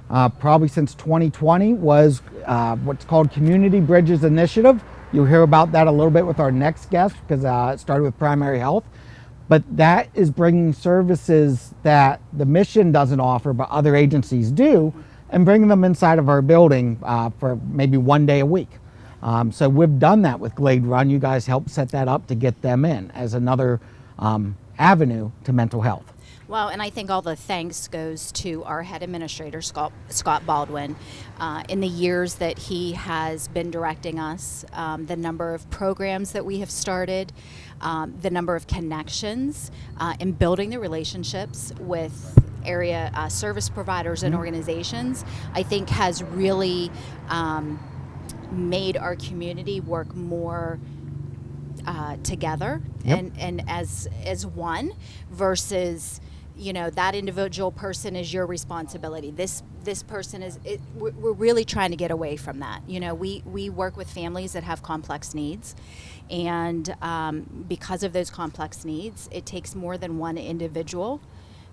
probably since 2020, was what's called Community Bridges Initiative. You'll hear about that a little bit with our next guest, because it started with primary health. But that is bringing services that the mission doesn't offer, but other agencies do, and bringing them inside of our building for maybe 1 day a week. So we've done that with Glade Run. You guys helped set that up to get them in as another avenue to mental health. Well, and I think all the thanks goes to our head administrator, Scott Baldwin. In the years that he has been directing us, the number of programs that we have started, the number of connections, in building the relationships with area service providers and organizations, I think has really made our community work more together and as one, versus that individual person is your responsibility. This person is we're really trying to get away from that. We work with families that have complex needs, and because of those complex needs, it takes more than one individual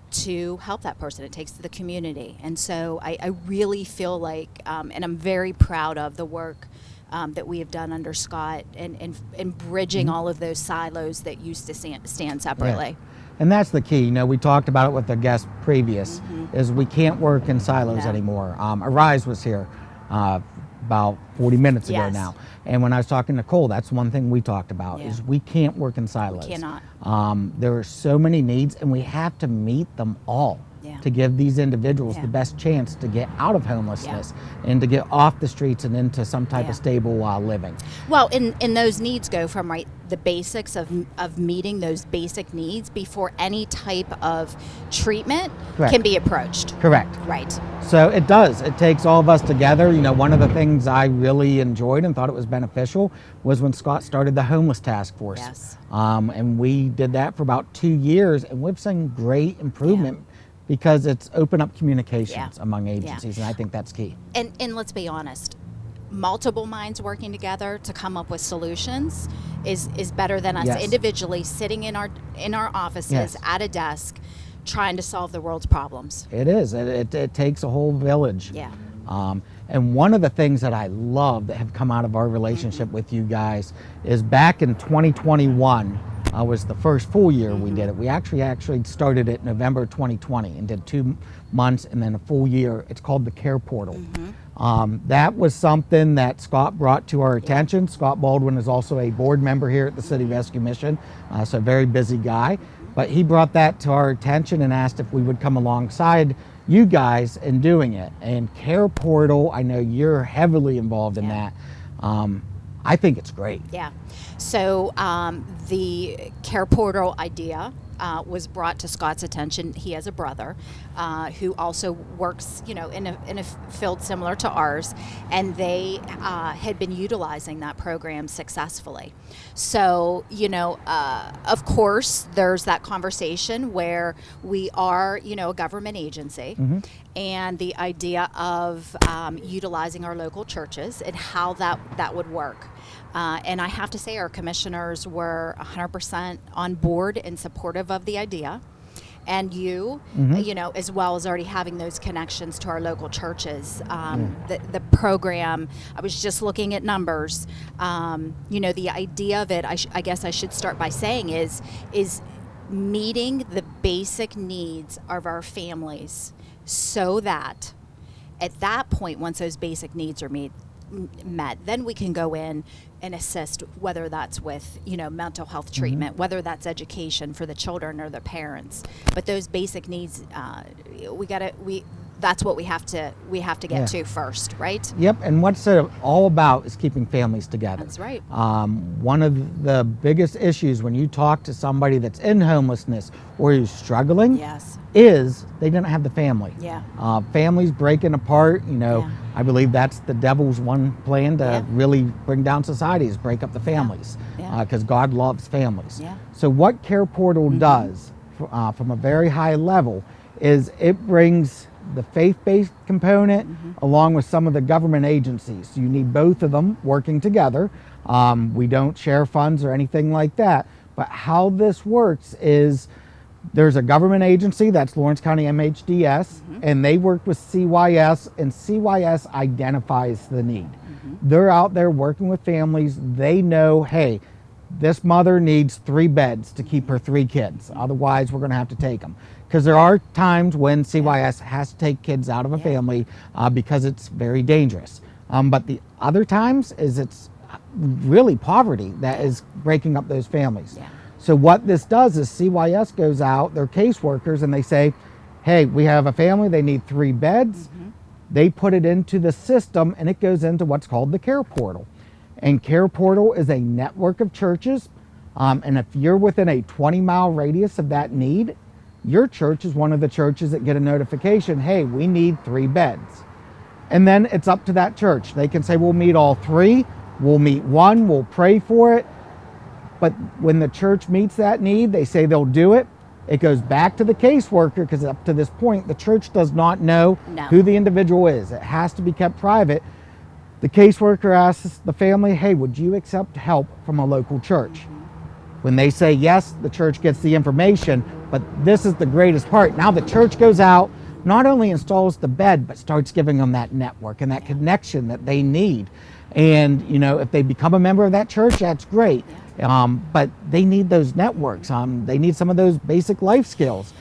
to help that person. It takes the community. And so I really feel like, and I'm very proud of the work that we have done under Scott in bridging all of those silos that used to stand separately. Yeah. And that's the key. We talked about it with the guest previous, is we can't work in silos anymore. Arise was here about 40 minutes ago now. And when I was talking to Nicole, that's one thing we talked about, is we can't work in silos. We cannot. There are so many needs, and we have to meet them all to give these individuals the best chance to get out of homelessness and to get off the streets and into some type of stable living. Well, and those needs go from the basics of meeting those basic needs before any type of treatment can be approached. Correct. Right. So it does. It takes all of us together. One of the things I really enjoyed and thought it was beneficial was when Scott started the homeless task force. Yes. And we did that for about 2 years, and we've seen great improvement because it's opened up communications among agencies, and I think that's key. And let's be honest, multiple minds working together to come up with solutions is better than us individually sitting in our offices at a desk trying to solve the world's problems. It is. It takes a whole village. Yeah. And one of the things that I love that have come out of our relationship with you guys is back in 2021 was the first full year we did it. We actually started it November 2020 and did 2 months and then a full year. It's called the Care Portal. That was something that Scott brought to our attention. Scott Baldwin is also a board member here at the City Rescue Mission, so a very busy guy. But he brought that to our attention and asked if we would come alongside you guys in doing it. And Care Portal, I know you're heavily involved in that. I think it's great. Yeah. So the Care Portal idea was brought to Scott's attention. He has a brother who also works, in a field similar to ours, and they had been utilizing that program successfully. So, of course, there's that conversation where we are, a government agency, and the idea of utilizing our local churches and how that would work. And I have to say our commissioners were 100% on board and supportive of the idea. And you, as well as already having those connections to our local churches. The program, I was just looking at numbers. The idea of it, I guess I should start by saying is meeting the basic needs of our families so that at that point, once those basic needs are met, then we can go in and assist, whether that's with mental health treatment, whether that's education for the children or the parents. But those basic needs, that's what we have to get to first, right? Yep. And what's it all about is keeping families together. That's right. One of the biggest issues when you talk to somebody that's in homelessness or who's struggling is they didn't have the family. Families breaking apart, I believe that's the devil's one plan to really bring down society, is break up the families, because God loves families. So what Care Portal does from a very high level is it brings the faith-based component along with some of the government agencies. You need both of them working together. We don't share funds or anything like that, but how this works is There's a government agency, that's Lawrence County MHDS, and they work with CYS, and CYS identifies the need. They're out there working with families. They know, hey, this mother needs 3 beds to keep her 3 kids. Otherwise, we're going to have to take them. Because there are times when CYS has to take kids out of a family because it's very dangerous. But the other times is it's really poverty that is breaking up those families. So what this does is CYS goes out, they're caseworkers, and they say, hey, we have a family, they need 3 beds. They put it into the system, and it goes into what's called the Care Portal. And Care Portal is a network of churches. And if you're within a 20-mile radius of that need, your church is one of the churches that get a notification, hey, we need 3 beds. And then it's up to that church. They can say, we'll meet all 3, we'll meet 1, we'll pray for it. But when the church meets that need, they say they'll do it. It goes back to the caseworker, because up to this point, the church does not know who the individual is. It has to be kept private. The caseworker asks the family, hey, would you accept help from a local church? When they say yes, the church gets the information. But this is the greatest part. Now the church goes out, not only installs the bed, but starts giving them that network and that connection that they need. And, you know, if they become a member of that church, that's great. But they need those networks. They need some of those basic life skills.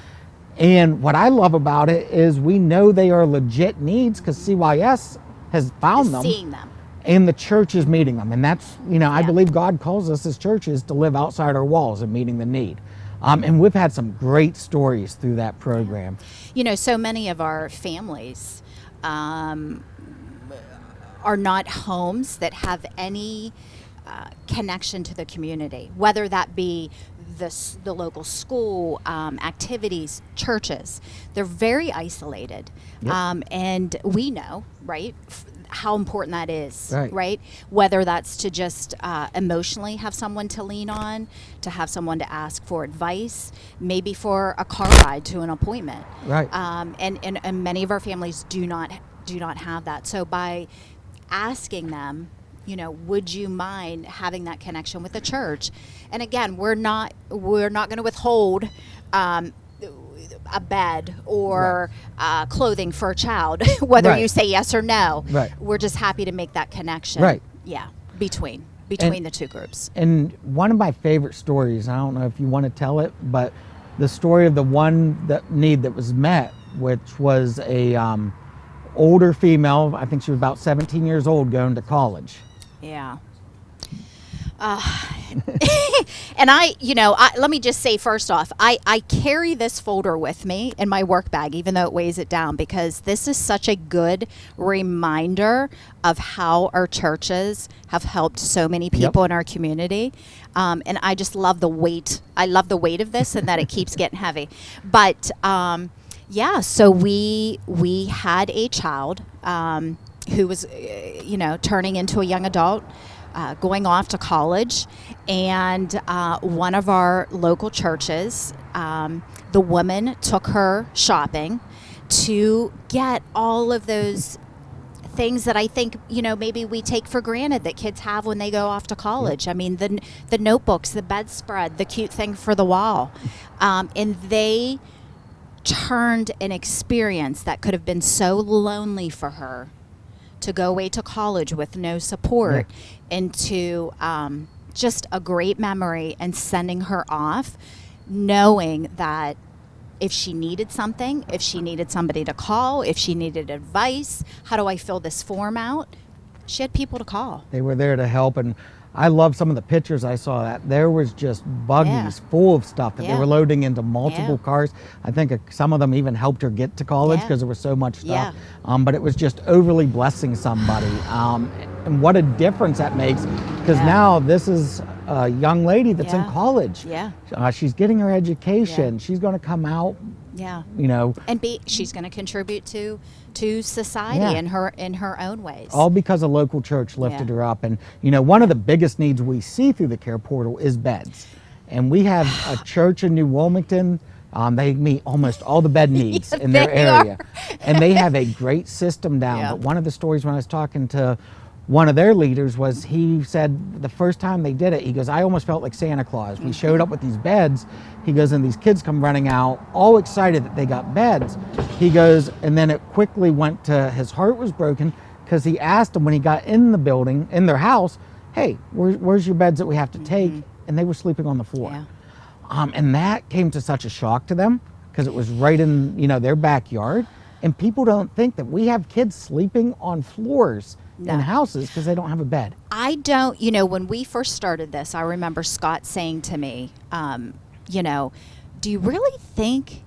And what I love about it is we know they are legit needs because CYS has found them. Seeing them. And the church is meeting them. And that's, you know, I believe God calls us as churches to live outside our walls and meeting the need. And we've had some great stories through that program. You know, so many of our families are not homes that have any connection to the community, whether that be the local school, activities, churches. They're very isolated. And we know, right, how important that is, right? Whether that's to just emotionally have someone to lean on, to have someone to ask for advice, maybe for a car ride to an appointment. And many of our families do not have that. So by asking them, you know, would you mind having that connection with the church? And again, we're not going to withhold a bed or clothing for a child, whether you say yes or no. We're just happy to make that connection. Between the two groups. And one of my favorite stories, I don't know if you want to tell it, but the story of the one need that was met, which was a older female, I think she was about 17 years old, going to college. And let me just say first off, I carry this folder with me in my work bag, even though it weighs it down, because this is such a good reminder of how our churches have helped so many people in our community. And I just love the weight. I love the weight of this and that it keeps getting heavy. But so we had a child who was, turning into a young adult, going off to college, and one of our local churches, the woman took her shopping to get all of those things that I think, maybe we take for granted that kids have when they go off to college. I mean, the notebooks, the bedspread, the cute thing for the wall. And they turned an experience that could have been so lonely for her to go away to college with no support into just a great memory, and sending her off knowing that if she needed something, if she needed somebody to call, if she needed advice, how do I fill this form out? She had people to call. They were there to help. And I love some of the pictures I saw that there was just buggies full of stuff that they were loading into multiple cars. I think some of them even helped her get to college because there was so much stuff. But it was just overly blessing somebody. And what a difference that makes, because now this is a young lady that's in college. She's getting her education. She's going to come out. And she's going to contribute to society in her own ways. All because a local church lifted her up. And one of the biggest needs we see through the Care Portal is beds. And we have a church in New Wilmington. They meet almost all the bed needs in their area. And they have a great system down. But one of the stories when I was talking to one of their leaders was, he said the first time they did it, he goes, I almost felt like Santa Claus. We showed up with these beds. He goes, and these kids come running out, all excited that they got beds. He goes, and then it quickly went to, his heart was broken because he asked them when he got in the building, in their house, hey, where's your beds that we have to take? And they were sleeping on the floor. Yeah. And that came to such a shock to them because it was right in, their backyard. And people don't think that we have kids sleeping on floors in houses because they don't have a bed. I don't, when we first started this, I remember Scott saying to me, do you really think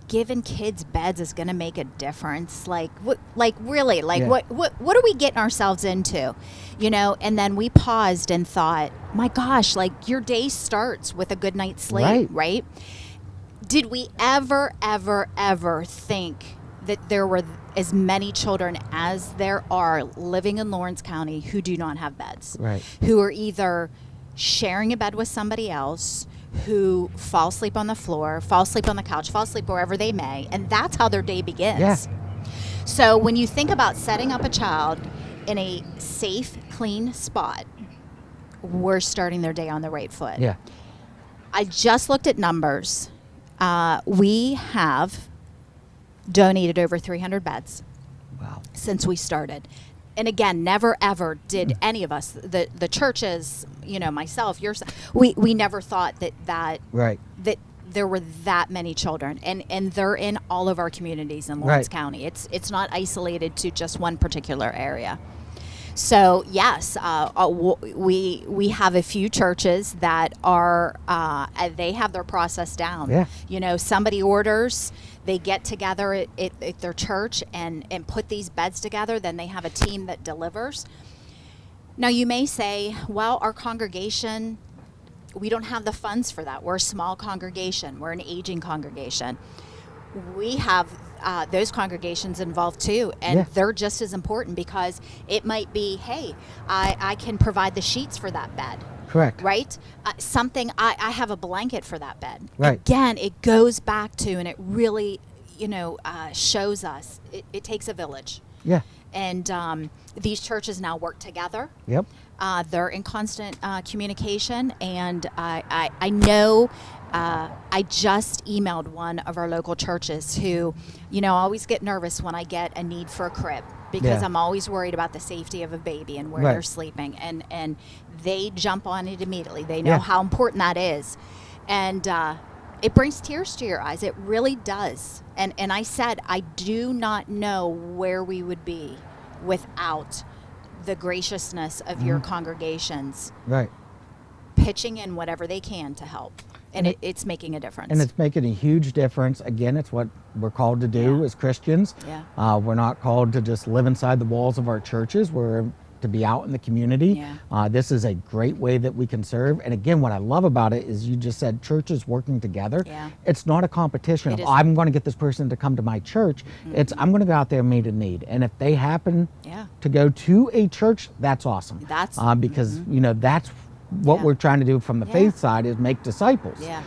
giving kids beds is going to make a difference? Like, really? Yeah. What are we getting ourselves into? And then we paused and thought, my gosh, like, your day starts with a good night's sleep, right? Did we ever think that there were as many children as there are living in Lawrence County who do not have beds, Right. who are either sharing a bed with somebody else, who fall asleep on the floor, fall asleep on the couch, fall asleep wherever they may, and that's how their day begins. Yeah. So when you think about setting up a child in a safe, clean spot, we're starting their day on the right foot. Yeah. I just looked at numbers. We have donated over 300 beds Wow. since we started. And again, never ever did any of us, the churches, myself, we never thought that Right. that there were that many children, and they're in all of our communities in Lawrence Right. County. It's not isolated to just one particular area. So yes, we have a few churches that are they have their process down. Yeah. Somebody orders, they get together at their church and put these beds together. Then they have a team that delivers. Now you may say, well, our congregation, we don't have the funds for that. We're a small congregation. We're an aging congregation. We have those congregations involved too, and Yeah. they're just as important, because it might be, hey, I can provide the sheets for that bed. Correct. Right? Something, I have a blanket for that bed. Right. Again, it goes back to, and it really, shows us, it takes a village. Yeah. And these churches now work together. Yep. They're in constant communication, and I know. I just emailed one of our local churches who, I always get nervous when I get a need for a crib, because Yeah. I'm always worried about the safety of a baby and where Right. they're sleeping, and they jump on it immediately. They know Yeah. how important that is, and it brings tears to your eyes. It really does. And I said, I do not know where we would be without the graciousness of your congregations Right. pitching in whatever they can to help. And it's making a difference. And it's making a huge difference. Again, it's what we're called to do Yeah. as Christians. Yeah. We're not called to just live inside the walls of our churches. We're to be out in the community. Yeah. This is a great way that we can serve. And again, what I love about it is you just said churches working together. Yeah. It's not a competition It of, isn't. I'm going to get this person to come to my church. It's, I'm going to go out there and meet a need. And if they happen Yeah. to go to a church, that's awesome. That's- because, that's what Yeah. we're trying to do from the Yeah. faith side, is make disciples. Yeah.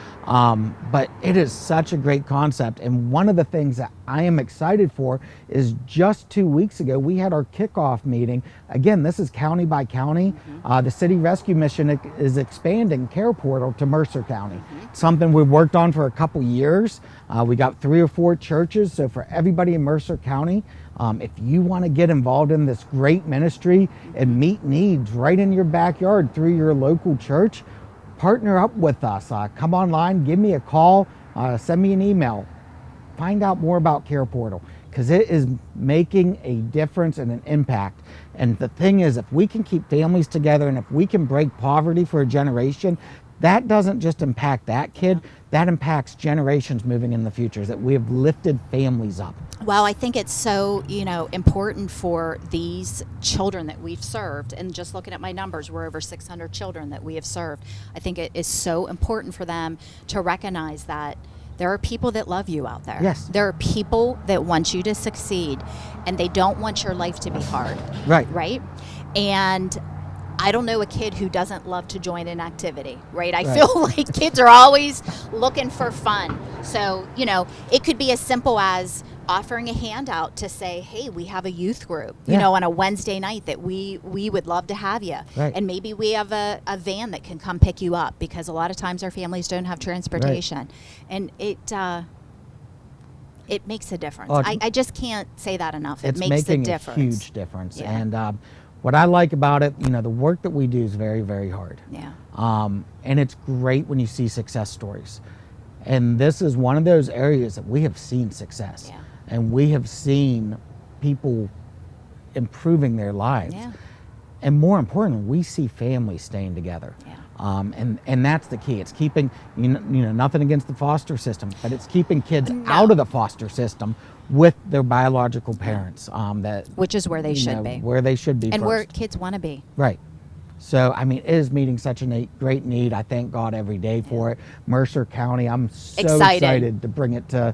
But it is such a great concept. And one of the things that I am excited for is, just 2 weeks ago, we had our kickoff meeting. Again, this is county by county. The City Rescue Mission is expanding Care Portal to Mercer County. Something we've worked on for a couple years. We got 3 or 4 churches. So for everybody in Mercer County, if you want to get involved in this great ministry and meet needs right in your backyard through your local church, partner up with us. Come online, give me a call, send me an email. Find out more about Care Portal, because it is making a difference and an impact. And the thing is, if we can keep families together, and if we can break poverty for a generation, that doesn't just impact that kid, that impacts generations moving in the future, that we have lifted families up. Well, I think it's so, important for these children that we've served. And just looking at my numbers, we're over 600 children that we have served. I think it is so important for them to recognize that there are people that love you out there. Yes. There are people that want you to succeed, and they don't want your life to be hard. Right. Right? And I don't know a kid who doesn't love to join an activity, right? I Right. feel like kids are always looking for fun. So, it could be as simple as offering a handout to say, hey, we have a youth group, Yeah. on a Wednesday night that we would love to have you. Right. And maybe we have a van that can come pick you up, because a lot of times our families don't have transportation. And it makes a difference. Oh, I just can't say that enough. It It's makes a making difference. a huge difference. Yeah. And what I like about it, the work that we do is very, very hard. Yeah. And it's great when you see success stories. And this is one of those areas that we have seen success. Yeah. And we have seen people improving their lives. Yeah. And more importantly, we see families staying together. Yeah. And that's the key. It's keeping, nothing against the foster system, but it's keeping kids No. out of the foster system with their biological parents. Which is where they should be. Where they should be And first. where kids want to be. Right. So, it is meeting such a great need. I thank God every day for it. Mercer County, I'm so excited to bring it to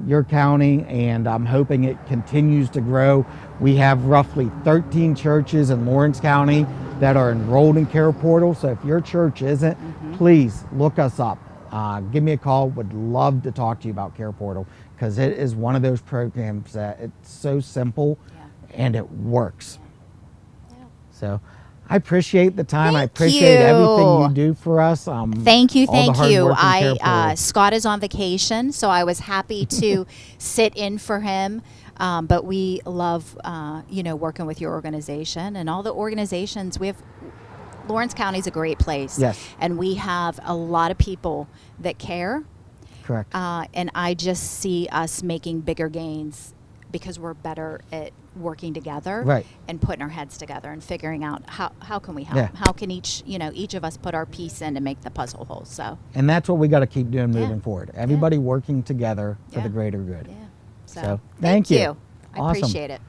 your county, and I'm hoping it continues to grow. We have roughly 13 churches in Lawrence County that are enrolled in Care Portal. So if your church isn't, please look us up. Give me a call. Would love to talk to you about Care Portal, because it is one of those programs that it's so simple and it works. Yeah. So I appreciate the time. I Thank appreciate everything you. you do for us. Thank you, all the thank hard you. work in Care Portal. Scott is on vacation, so I was happy to sit in for him. But we love, working with your organization and all the organizations. Lawrence County is a great place. Yes. And we have a lot of people that care. Correct. And I just see us making bigger gains because we're better at working together, Right. and putting our heads together and figuring out how can we help? Yeah. How can each of us put our piece in to make the puzzle whole? So And that's what we got to keep doing Yeah. moving forward. Everybody working together for Yeah. the greater good. yeah. So, thank thank you. you. I Awesome. appreciate it.